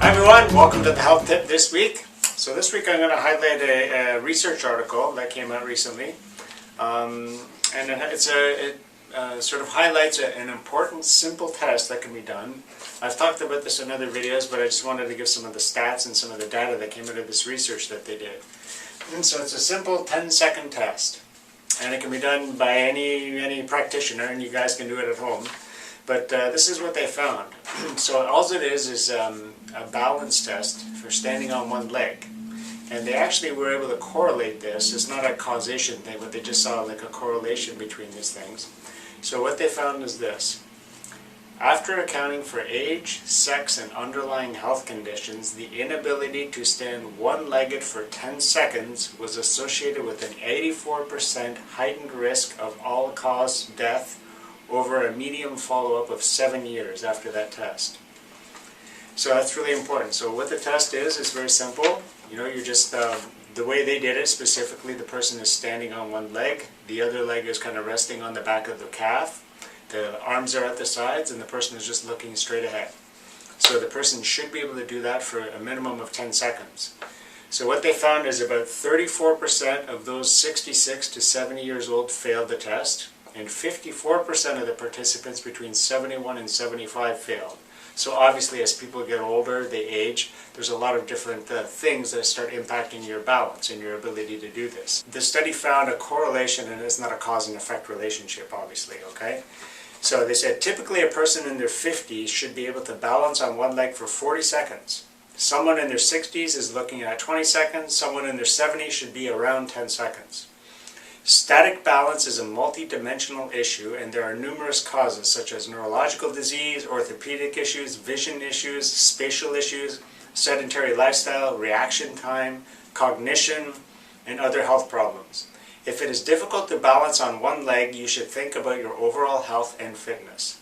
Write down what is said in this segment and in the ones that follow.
Hi everyone, welcome to the Health Tip this week. So this week I'm going to highlight a research article that came out recently. It sort of highlights an important, simple test that can be done. I've talked about this in other videos, but I just wanted to give some of the stats and some of the data that came out of this research that they did. And so it's a simple 10-second test. And it can be done by any practitioner, and you guys can do it at home. But this is what they found. So all it is a balance test for standing on one leg. And they actually were able to correlate this. It's not a causation thing, but they just saw like a correlation between these things. So what they found is this. After accounting for age, sex, and underlying health conditions, the inability to stand one-legged for 10 seconds was associated with an 84% heightened risk of all-cause death over a median follow-up of 7 years after that test. So that's really important. So what the test is very simple. You know, you're just, the way they did it specifically, the person is standing on one leg, the other leg is kind of resting on the back of the calf, the arms are at the sides, and the person is just looking straight ahead. So the person should be able to do that for a minimum of 10 seconds. So what they found is about 34% of those 66 to 70 years old failed the test, and 54% of the participants between 71 and 75 failed. So obviously as people get older, they age, there's a lot of different things that start impacting your balance and your ability to do this. The study found a correlation, and it's not a cause and effect relationship obviously, okay? So they said typically a person in their 50s should be able to balance on one leg for 40 seconds. Someone in their 60s is looking at 20 seconds, someone in their 70s should be around 10 seconds. Static balance is a multi-dimensional issue, and there are numerous causes such as neurological disease, orthopedic issues, vision issues, spatial issues, sedentary lifestyle, reaction time, cognition, and other health problems. If it is difficult to balance on one leg, you should think about your overall health and fitness.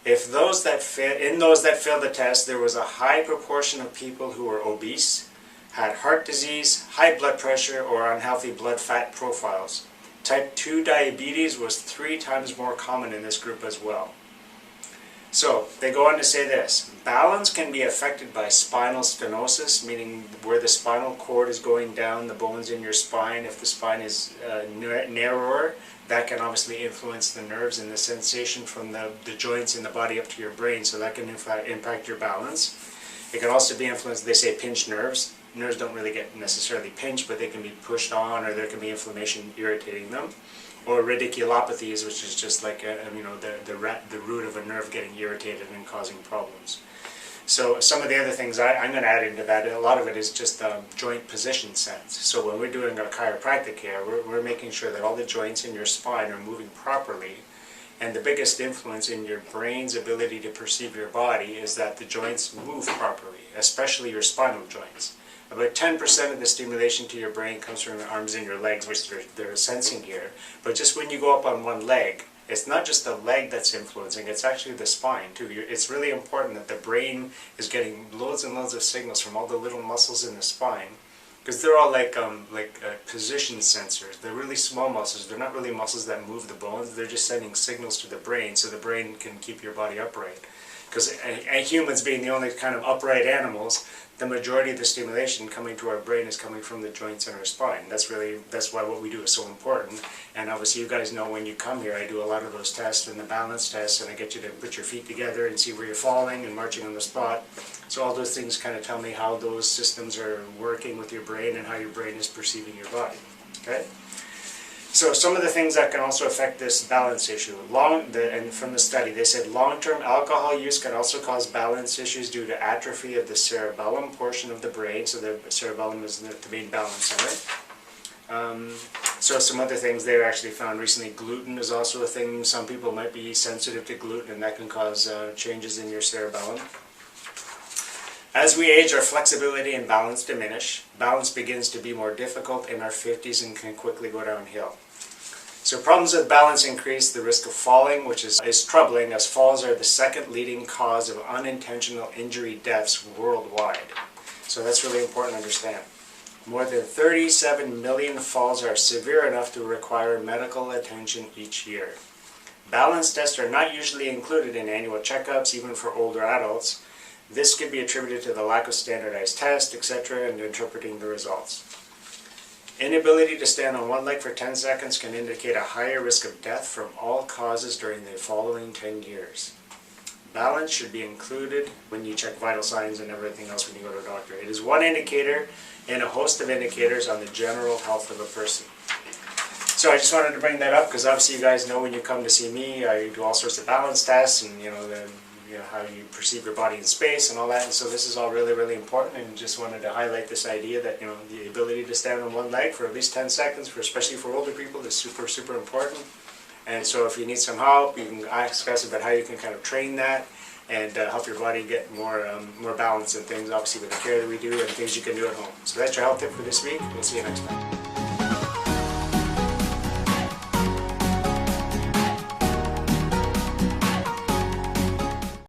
In those that failed the test, there was a high proportion of people who were obese, had heart disease, high blood pressure, or unhealthy blood fat profiles. Type 2 diabetes was 3 times more common in this group as well. So they go on to say this: balance can be affected by spinal stenosis, meaning where the spinal cord is going down the bones in your spine. If the spine is narrower, that can obviously influence the nerves and the sensation from the joints in the body up to your brain, so that can impact your balance. It can also be influenced, they say, pinched nerves. Nerves don't really get necessarily pinched, but they can be pushed on, or there can be inflammation irritating them. Or radiculopathies, which is just like the root of a nerve getting irritated and causing problems. So some of the other things I'm going to add into that, a lot of it is just joint position sense. So when we're doing our chiropractic care, we're making sure that all the joints in your spine are moving properly. And the biggest influence in your brain's ability to perceive your body is that the joints move properly, especially your spinal joints. About 10% of the stimulation to your brain comes from your arms and your legs, which they're sensing here. But just when you go up on one leg, it's not just the leg that's influencing, it's actually the spine too. It's really important that the brain is getting loads and loads of signals from all the little muscles in the spine, because they're all like position sensors. They're really small muscles. They're not really muscles that move the bones. They're just sending signals to the brain, so the brain can keep your body upright. Because humans being the only kind of upright animals, the majority of the stimulation coming to our brain is coming from the joints in our spine. That's why what we do is so important. And obviously you guys know when you come here, I do a lot of those tests and the balance tests, and I get you to put your feet together and see where you're falling and marching on the spot. So all those things kind of tell me how those systems are working with your brain and how your brain is perceiving your body. Okay? So some of the things that can also affect this balance issue, and from the study, they said long-term alcohol use can also cause balance issues due to atrophy of the cerebellum portion of the brain. So the cerebellum is the main balance center. So some other things they actually found recently, gluten is also a thing. Some people might be sensitive to gluten, and that can cause changes in your cerebellum. As we age, our flexibility and balance diminish. Balance begins to be more difficult in our 50s and can quickly go downhill. So problems with balance increase the risk of falling, which is troubling, as falls are the second leading cause of unintentional injury deaths worldwide. So that's really important to understand. More than 37 million falls are severe enough to require medical attention each year. Balance tests are not usually included in annual checkups, even for older adults. This could be attributed to the lack of standardized tests, etc., and interpreting the results. Inability to stand on one leg for 10 seconds can indicate a higher risk of death from all causes during the following 10 years. Balance should be included when you check vital signs and everything else when you go to a doctor. It is one indicator in a host of indicators on the general health of a person. So I just wanted to bring that up because obviously you guys know when you come to see me, I do all sorts of balance tests and how you perceive your body in space and all that. And so this is all really, really important, and just wanted to highlight this idea that the ability to stand on one leg for at least 10 seconds, especially for older people, is super, super important. And so if you need some help, you can ask us about how you can kind of train that and help your body get more balance and things, obviously with the care that we do and things you can do at home. So that's your health tip for this week. We'll see you next time.